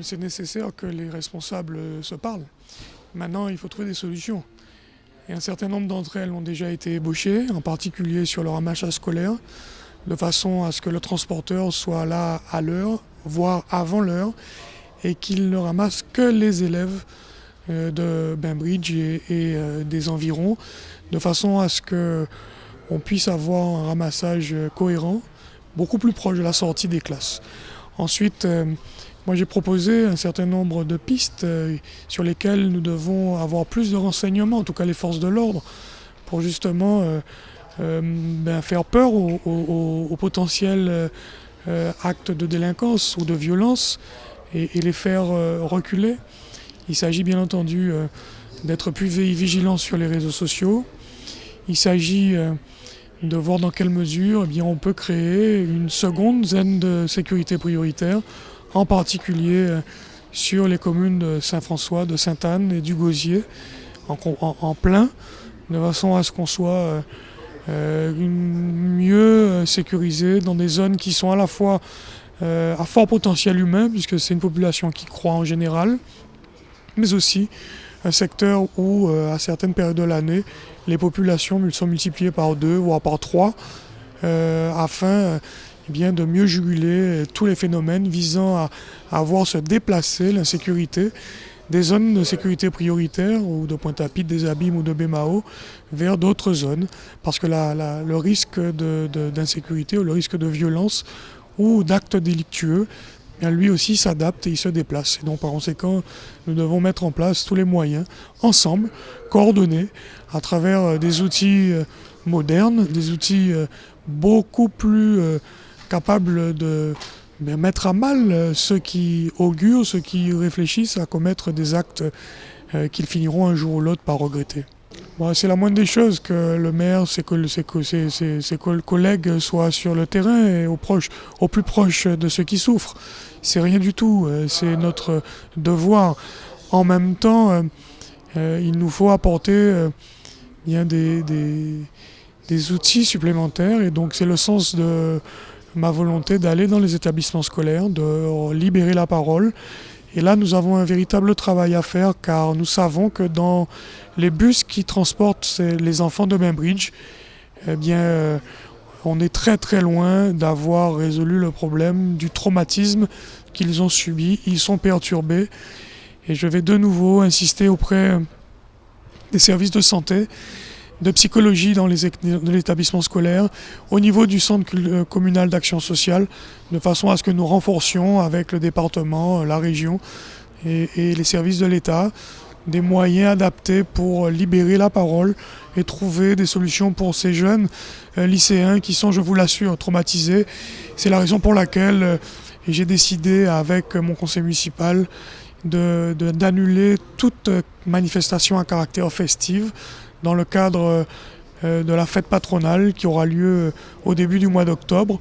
c'est nécessaire que les responsables se parlent. Maintenant, il faut trouver des solutions. Et un certain nombre d'entre elles ont déjà été ébauchées, en particulier sur le ramassage scolaire, de façon à ce que le transporteur soit là à l'heure, voire avant l'heure, et qu'il ne ramasse que les élèves de Bainbridge et des environs, de façon à ce qu'on puisse avoir un ramassage cohérent, beaucoup plus proche de la sortie des classes. Ensuite, moi j'ai proposé un certain nombre de pistes sur lesquelles nous devons avoir plus de renseignements, en tout cas les forces de l'ordre, pour justement faire peur aux potentiels actes de délinquance ou de violence et les faire reculer. Il s'agit bien entendu d'être plus vigilant sur les réseaux sociaux. Il s'agit de voir dans quelle mesure on peut créer une seconde zone de sécurité prioritaire, en particulier sur les communes de Saint-François, de Sainte-Anne et du Gosier, en plein, de façon à ce qu'on soit mieux sécurisé dans des zones qui sont à la fois à fort potentiel humain, puisque c'est une population qui croît en général, mais aussi un secteur où, à certaines périodes de l'année, les populations sont multipliées par 2, voire par 3, afin de mieux juguler tous les phénomènes visant à voir se déplacer l'insécurité des zones de sécurité prioritaire, ou de Pointe-à-Pitre, des Abîmes ou de Bémao, vers d'autres zones, parce que le risque d'insécurité ou le risque de violence ou d'actes délictueux, lui aussi s'adapte et il se déplace. Et donc par conséquent, nous devons mettre en place tous les moyens, ensemble, coordonnés, à travers des outils modernes, des outils beaucoup plus capables de mettre à mal ceux qui augurent, ceux qui réfléchissent à commettre des actes qu'ils finiront un jour ou l'autre par regretter. Bon, c'est la moindre des choses que le maire, ses collègues soient sur le terrain et au plus proche de ceux qui souffrent. C'est rien du tout, c'est notre devoir. En même temps, il nous faut apporter des outils supplémentaires, et donc c'est le sens de ma volonté d'aller dans les établissements scolaires, de libérer la parole. Et là, nous avons un véritable travail à faire, car nous savons que dans les bus qui transportent les enfants de Bainbridge, on est très très loin d'avoir résolu le problème du traumatisme qu'ils ont subi. Ils sont perturbés. Et je vais de nouveau insister auprès des services de santé, de psychologie dans l'établissement scolaire, au niveau du centre communal d'action sociale, de façon à ce que nous renforcions avec le département, la région et les services de l'État des moyens adaptés pour libérer la parole et trouver des solutions pour ces jeunes lycéens qui sont, je vous l'assure, traumatisés. C'est la raison pour laquelle j'ai décidé avec mon conseil municipal d'annuler toute manifestation à caractère festif dans le cadre de la fête patronale qui aura lieu au début du mois d'octobre.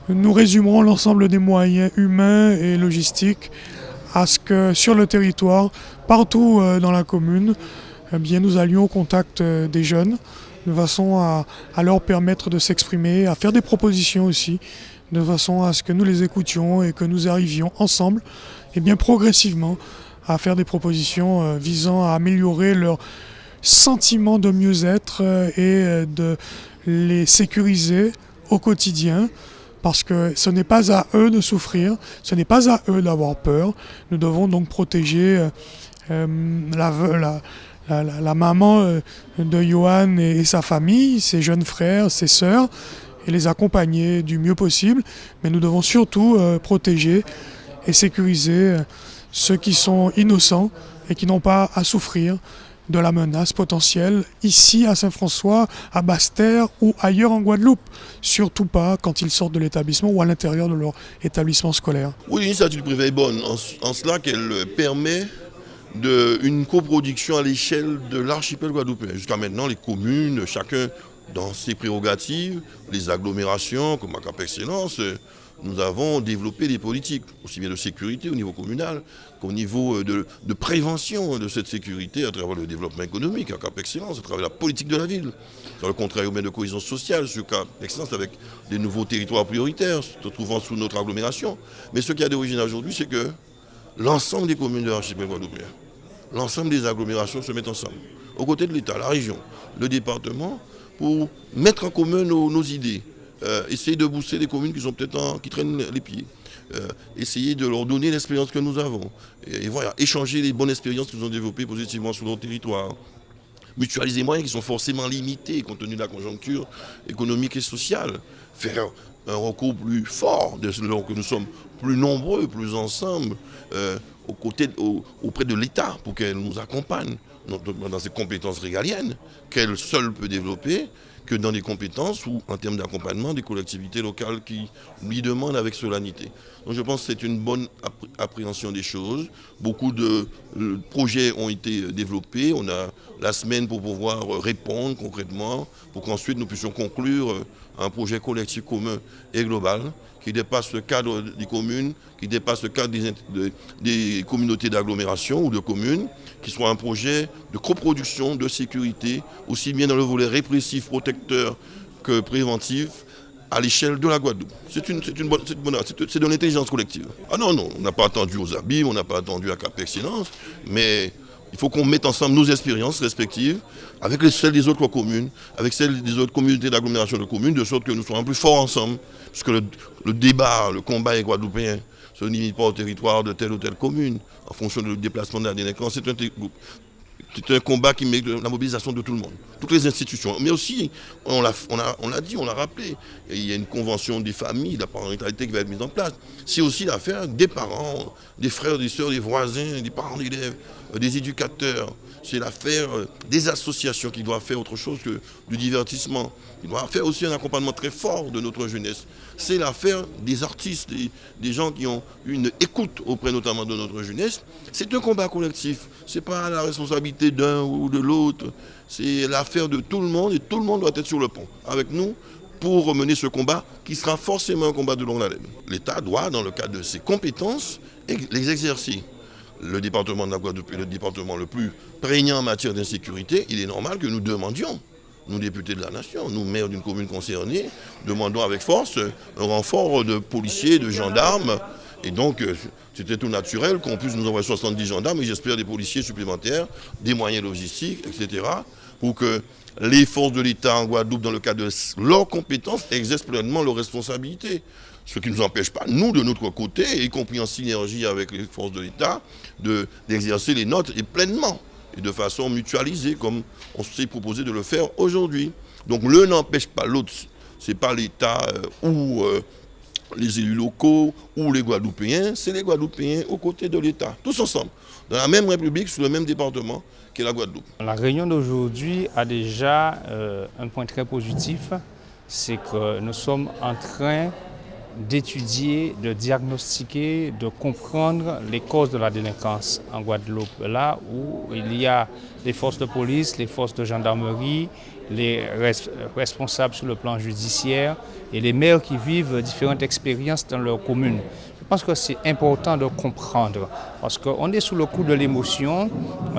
Nous résumerons l'ensemble des moyens humains et logistiques à ce que sur le territoire, partout dans la commune, nous allions au contact des jeunes de façon à leur permettre de s'exprimer, à faire des propositions aussi, de façon à ce que nous les écoutions et que nous arrivions ensemble, progressivement, à faire des propositions visant à améliorer leur sentiment de mieux-être et de les sécuriser au quotidien, parce que ce n'est pas à eux de souffrir, ce n'est pas à eux d'avoir peur. Nous devons donc protéger la maman de Johan et sa famille, ses jeunes frères, ses sœurs, et les accompagner du mieux possible. Mais nous devons surtout protéger et sécuriser ceux qui sont innocents et qui n'ont pas à souffrir de la menace potentielle ici à Saint-François, à Basse-Terre ou ailleurs en Guadeloupe. Surtout pas quand ils sortent de l'établissement ou à l'intérieur de leur établissement scolaire. Oui, l'initiative privée est bonne en cela qu'elle permet une coproduction à l'échelle de l'archipel guadeloupéen. Jusqu'à maintenant, les communes, chacun dans ses prérogatives, les agglomérations comme à Cap Excellence, nous avons développé des politiques, aussi bien de sécurité au niveau communal qu'au niveau de prévention de cette sécurité à travers le développement économique à Cap Excellence, à travers la politique de la ville, sur le contrat urbain de cohésion sociale sur Cap Excellence avec des nouveaux territoires prioritaires se trouvant sous notre agglomération. Mais ce qui a d'origine aujourd'hui, c'est que l'ensemble des communes de l'archipel guadeloupéen, l'ensemble des agglomérations se mettent ensemble, aux côtés de l'État, la région, le département, pour mettre en commun nos idées, essayer de booster les communes qui traînent les pieds, essayer de leur donner l'expérience que nous avons, et voilà, échanger les bonnes expériences qu'ils ont développées positivement sur leur territoire, mutualiser les moyens qui sont forcément limités compte tenu de la conjoncture économique et sociale, faire un recours plus fort, que nous sommes plus nombreux, plus ensemble, auprès de l'État pour qu'elle nous accompagne dans ses compétences régaliennes, qu'elle seule peut développer, que dans des compétences ou en termes d'accompagnement des collectivités locales qui lui demandent avec solennité. Donc je pense que c'est une bonne appréhension des choses. Beaucoup de projets ont été développés. On a la semaine pour pouvoir répondre concrètement, pour qu'ensuite nous puissions conclure un projet collectif commun et global qui dépasse le cadre des communes, qui dépasse le cadre des communautés d'agglomération ou de communes, qui soit un projet de coproduction, de sécurité, aussi bien dans le volet répressif, protecteur que préventif, à l'échelle de la Guadeloupe. C'est de l'intelligence collective. Ah non, on n'a pas attendu aux abîmes, on n'a pas attendu à Cap Excellence, mais il faut qu'on mette ensemble nos expériences respectives avec celles des autres communes, avec celles des autres communautés d'agglomération de communes, de sorte que nous soyons plus forts ensemble. Puisque le débat, le combat guadeloupéen ne se limite pas au territoire de telle ou telle commune, en fonction du déplacement de la délinquance. C'est un combat qui met la mobilisation de tout le monde, toutes les institutions. Mais aussi, on l'a dit, on l'a rappelé, il y a une convention des familles, de la parentalité qui va être mise en place. C'est aussi l'affaire des parents, des frères, des sœurs, des voisins, des parents d'élèves, des éducateurs. C'est l'affaire des associations qui doivent faire autre chose que du divertissement. Ils doivent faire aussi un accompagnement très fort de notre jeunesse. C'est l'affaire des artistes, des gens qui ont une écoute auprès notamment de notre jeunesse. C'est un combat collectif. Ce n'est pas la responsabilité d'un ou de l'autre. C'est l'affaire de tout le monde et tout le monde doit être sur le pont avec nous pour mener ce combat qui sera forcément un combat de longue haleine. L'État doit, dans le cadre de ses compétences, les exercer. Le département de la Guadeloupe est le département le plus prégnant en matière d'insécurité. Il est normal que nous demandions, nous députés de la nation, nous maires d'une commune concernée, demandons avec force un renfort de policiers, de gendarmes. Et donc, c'était tout naturel qu'on puisse nous envoyer 70 gendarmes et j'espère des policiers supplémentaires, des moyens logistiques, etc. pour que les forces de l'État en Guadeloupe, dans le cadre de leurs compétences, exercent pleinement leurs responsabilités. Ce qui ne nous empêche pas, nous, de notre côté, y compris en synergie avec les forces de l'État, d'exercer les nôtres et pleinement, et de façon mutualisée, comme on s'est proposé de le faire aujourd'hui. Donc l'un n'empêche pas l'autre. Ce n'est pas l'État ou les élus locaux ou les Guadeloupéens, c'est les Guadeloupéens aux côtés de l'État, tous ensemble, dans la même République, sur le même département qu'est la Guadeloupe. La réunion d'aujourd'hui a déjà un point très positif, c'est que nous sommes en train d'étudier, de diagnostiquer, de comprendre les causes de la délinquance en Guadeloupe. Là où il y a les forces de police, les forces de gendarmerie, les responsables sur le plan judiciaire et les maires qui vivent différentes expériences dans leur commune. Je pense que c'est important de comprendre parce qu'on est sous le coup de l'émotion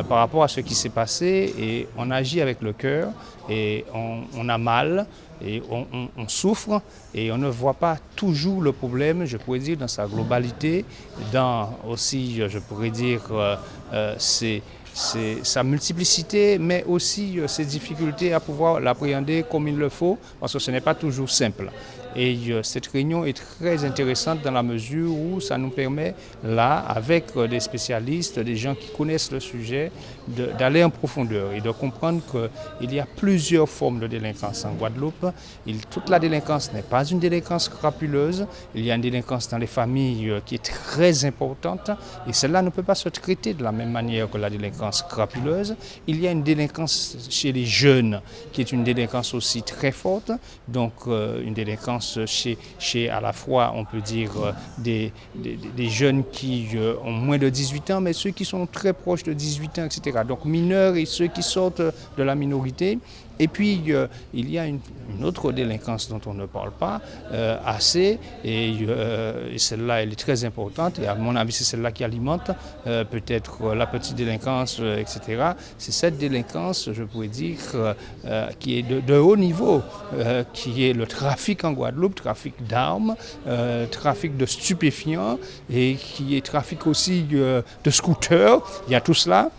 par rapport à ce qui s'est passé et on agit avec le cœur et on a mal et on souffre et on ne voit pas toujours le problème, je pourrais dire, dans sa globalité, dans aussi, je pourrais dire, sa multiplicité, mais aussi ses difficultés à pouvoir l'appréhender comme il le faut, parce que ce n'est pas toujours simple. Et cette réunion est très intéressante dans la mesure où ça nous permet, là, avec des spécialistes, des gens qui connaissent le sujet, d'aller en profondeur et de comprendre qu'il y a plusieurs formes de délinquance en Guadeloupe. Toute la délinquance n'est pas une délinquance crapuleuse. Il y a une délinquance dans les familles qui est très importante et celle-là ne peut pas se traiter de la même manière que la délinquance crapuleuse. Il y a une délinquance chez les jeunes qui est une délinquance aussi très forte, donc une délinquance chez à la fois, on peut dire, des jeunes qui ont moins de 18 ans, mais ceux qui sont très proches de 18 ans, etc. Donc mineurs et ceux qui sortent de la minorité. Et puis, il y a une autre délinquance dont on ne parle pas assez, et celle-là, elle est très importante, et à mon avis, c'est celle-là qui alimente peut-être la petite délinquance, etc. C'est cette délinquance, je pourrais dire, qui est de haut niveau, qui est le trafic en Guadeloupe, trafic d'armes, trafic de stupéfiants, et qui est trafic aussi de scooters. Il y a tout cela.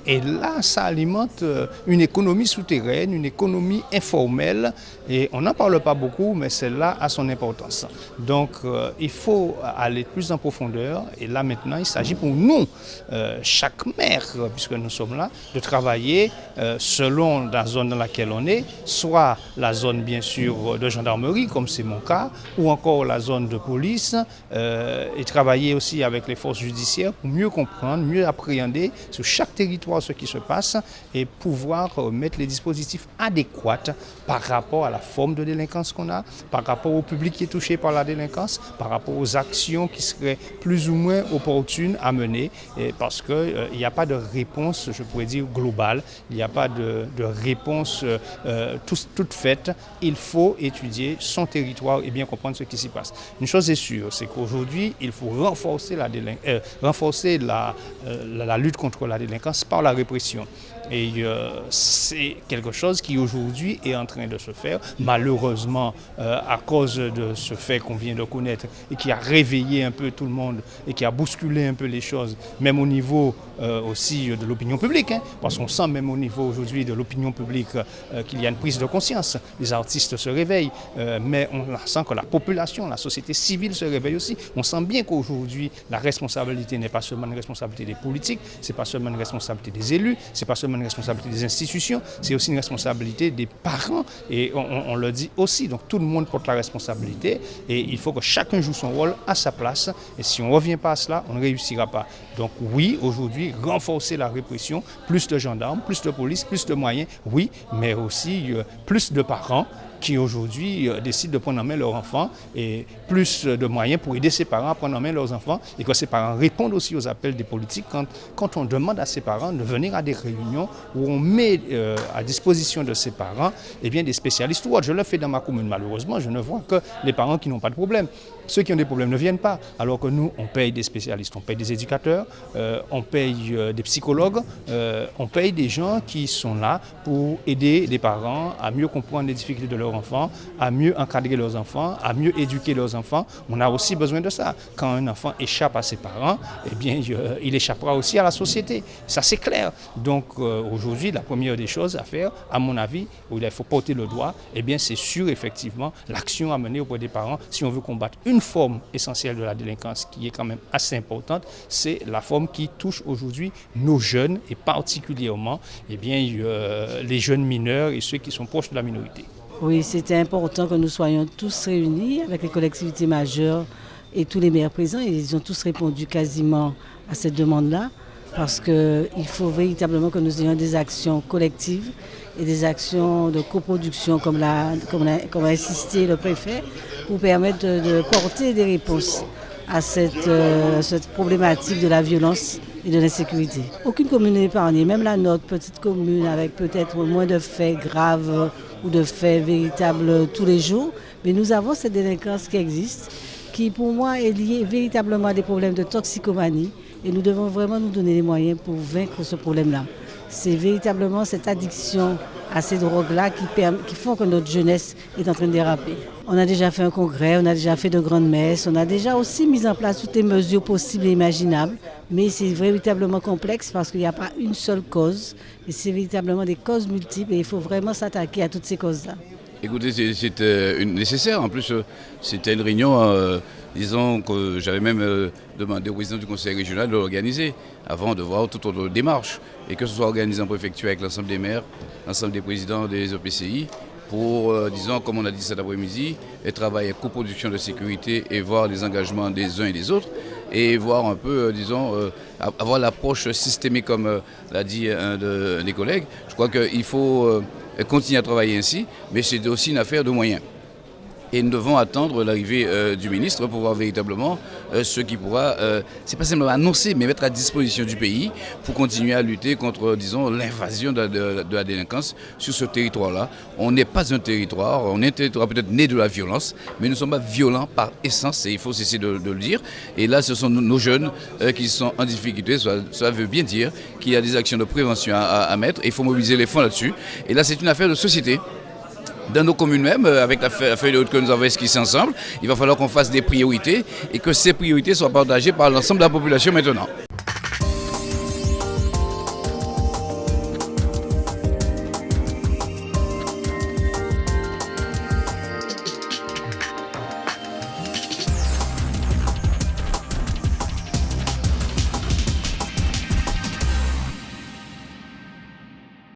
Et là, ça alimente une économie souterraine, une économie informelle. Et on n'en parle pas beaucoup, mais celle-là a son importance. Donc, il faut aller plus en profondeur. Et là, maintenant, il s'agit pour nous, chaque maire, puisque nous sommes là, de travailler selon la zone dans laquelle on est, soit la zone, bien sûr, de gendarmerie, comme c'est mon cas, ou encore la zone de police, et travailler aussi avec les forces judiciaires pour mieux comprendre, mieux appréhender sur chaque territoire ce qui se passe et pouvoir mettre les dispositifs adéquats par rapport à la forme de délinquance qu'on a, par rapport au public qui est touché par la délinquance, par rapport aux actions qui seraient plus ou moins opportunes à mener, parce qu'il n'y a pas de réponse, je pourrais dire, globale, il n'y a pas de réponse toute faite. Il faut étudier son territoire et bien comprendre ce qui s'y passe. Une chose est sûre, c'est qu'aujourd'hui, il faut renforcer la lutte contre la délinquance par la répression. Et c'est quelque chose qui aujourd'hui est en train de se faire, malheureusement à cause de ce fait qu'on vient de connaître et qui a réveillé un peu tout le monde et qui a bousculé un peu les choses, même au niveau aussi de l'opinion publique, parce qu'on sent même au niveau aujourd'hui de l'opinion publique qu'il y a une prise de conscience. Les artistes se réveillent, mais on sent que la population, la société civile se réveille aussi. On sent bien qu'aujourd'hui la responsabilité n'est pas seulement une responsabilité des politiques, c'est pas seulement une responsabilité des élus, c'est pas seulement une responsabilité des institutions, c'est aussi une responsabilité des parents, et on le dit aussi. Donc tout le monde porte la responsabilité et il faut que chacun joue son rôle à sa place, et si on ne revient pas à cela, on ne réussira pas. Donc oui, aujourd'hui, renforcer la répression, plus de gendarmes, plus de police, plus de moyens, oui, mais aussi plus de parents qui aujourd'hui décident de prendre en main leurs enfants, et plus de moyens pour aider ces parents à prendre en main leurs enfants, et que ces parents répondent aussi aux appels des politiques quand on demande à ces parents de venir à des réunions où on met à disposition de ces parents des spécialistes. Je le fais dans ma commune, malheureusement, je ne vois que les parents qui n'ont pas de problème. Ceux qui ont des problèmes ne viennent pas, alors que nous, on paye des spécialistes, on paye des éducateurs, on paye des psychologues, on paye des gens qui sont là pour aider les parents à mieux comprendre les difficultés de leurs enfants, à mieux encadrer leurs enfants, à mieux éduquer leurs enfants. On a aussi besoin de ça. Quand un enfant échappe à ses parents, il échappera aussi à la société. Ça, c'est clair. Donc aujourd'hui, la première des choses à faire, à mon avis, où il faut porter le doigt, c'est sur effectivement l'action à mener auprès des parents si on veut combattre une forme essentielle de la délinquance qui est quand même assez importante, c'est la forme qui touche aujourd'hui nos jeunes, et particulièrement les jeunes mineurs et ceux qui sont proches de la minorité. Oui, c'était important que nous soyons tous réunis avec les collectivités majeures et tous les maires présents. Ils ont tous répondu quasiment à cette demande-là, parce qu'il faut véritablement que nous ayons des actions collectives et des actions de coproduction, comme a insisté le préfet, pour permettre de porter des réponses à cette problématique de la violence et de l'insécurité. Aucune commune n'est épargnée, même la nôtre, petite commune avec peut-être moins de faits graves ou de faits véritables tous les jours, mais nous avons cette délinquance qui existe, qui pour moi est liée véritablement à des problèmes de toxicomanie, et nous devons vraiment nous donner les moyens pour vaincre ce problème-là. C'est véritablement cette addiction à ces drogues-là qui font que notre jeunesse est en train de déraper. On a déjà fait un congrès, on a déjà fait de grandes messes, on a déjà aussi mis en place toutes les mesures possibles et imaginables, mais c'est véritablement complexe parce qu'il n'y a pas une seule cause, mais c'est véritablement des causes multiples, et il faut vraiment s'attaquer à toutes ces causes-là. Écoutez, c'était nécessaire. En plus, c'était une réunion, disons que j'avais même demandé au président du conseil régional de l'organiser avant de voir toute autre démarche, et que ce soit organisé en préfecture avec l'ensemble des maires, l'ensemble des présidents des EPCI, pour, disons, comme on a dit cet après-midi, travailler à coproduction de sécurité et voir les engagements des uns et des autres, et voir un peu, avoir l'approche systémique, comme l'a dit un des collègues. Je crois qu'il faut continuer à travailler ainsi, mais c'est aussi une affaire de moyens. et nous devons attendre l'arrivée du ministre pour voir véritablement ce qui pourra, c'est pas simplement annoncer, mais mettre à disposition du pays pour continuer à lutter contre, disons, l'invasion de la délinquance sur ce territoire-là. On n'est pas un territoire, on est un territoire peut-être né de la violence, mais nous ne sommes pas violents par essence, et il faut cesser de le dire. Et là, ce sont nos jeunes qui sont en difficulté. Cela veut bien dire qu'il y a des actions de prévention à mettre, et il faut mobiliser les fonds là-dessus. Et là, c'est une affaire de société. Dans nos communes même, avec la feuille de route que nous avons esquissée ensemble, il va falloir qu'on fasse des priorités et que ces priorités soient partagées par l'ensemble de la population maintenant.